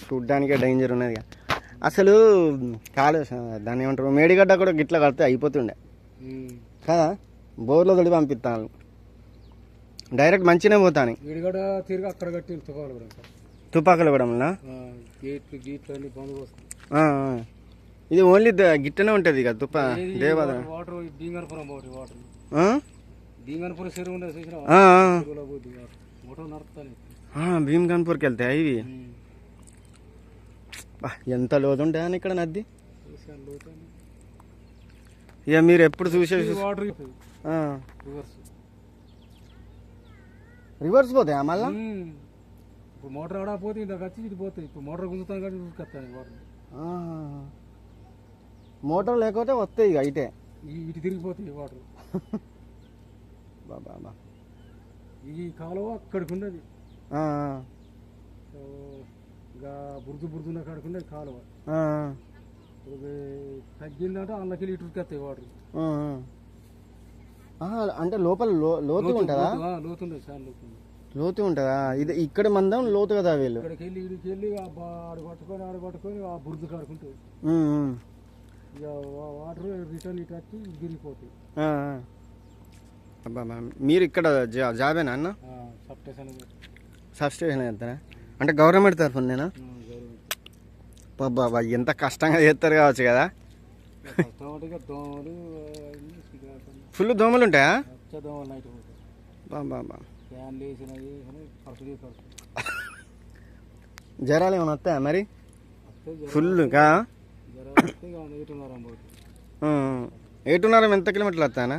చూడ్డానికే danger ఉన్నది. అసలు కాలు దాన్ని ఏమంటారు, మేడిగడ్డ కూడా గిట్ల కడితే అయిపోతుండే కదా. బోర్లో తొడి పంపిస్తాను డైరెక్ట్ మంచిగానే పోతాను. తుపాకులు కూడా ఇది ఓన్లీ గిట్టనే ఉంటుంది ఇక తుప్ప దేవాద భీమ్గన్పూర్కి వెళ్తాయి ఇవి. ఎంత లోతుంటాయని ఇక్కడ నది. ఇక మీరు ఎప్పుడు చూసేసి రివర్స్ పోతాయా మళ్ళా? ఇప్పుడు మోటార్ ఆడకపోతే ఇంత వచ్చి ఇటు పోతాయి. ఇప్పుడు మోటార్ గుంజుతాను కానీ చూసుకొస్తాను వాటర్. మోటార్ లేకపోతే వస్తాయి ఇక అయితే ఇటు తిరిగిపోతాయి వాటర్. బాబా ఈ కాలువ అక్కడికి ఉన్నది, ఇంకా బురదున్న కాడికి ఉన్నది కాలువ. తగ్గిందంటే అందులోకి ఇటు వస్తాయి వాటర్. అంటే లోపల లోతు ఉంటుందా? లోతుంది, చాలా లోతుంది. లోతు ఉంటుందా? ఇది ఇక్కడ మందం లోతు కదా వీళ్ళు. ఇక్కడికి వెళ్ళి ఇడికి వెళ్ళి ఆడ పట్టుకొని ఆ బురద కాడుకుంటాయి. ఇక వాటర్ రిటర్న్ ఇటు వచ్చి తిరిగిపోతాయి. అబ్బా మీరు ఇక్కడ జాబేనా అన్న? సబ్ స్టేషన్ వెళ్తారా? అంటే గవర్నమెంట్ తరఫున నేనా? బాబా ఎంత కష్టంగా చేస్తారు కావచ్చు కదా. ఫుల్ దోమలు ఉంటాయా? బాబా జ్వరాలు ఏమైనా వస్తాయా మరి? ఫుల్గా 8:30 ఎంత కిలోమీటర్లు వస్తాయనా?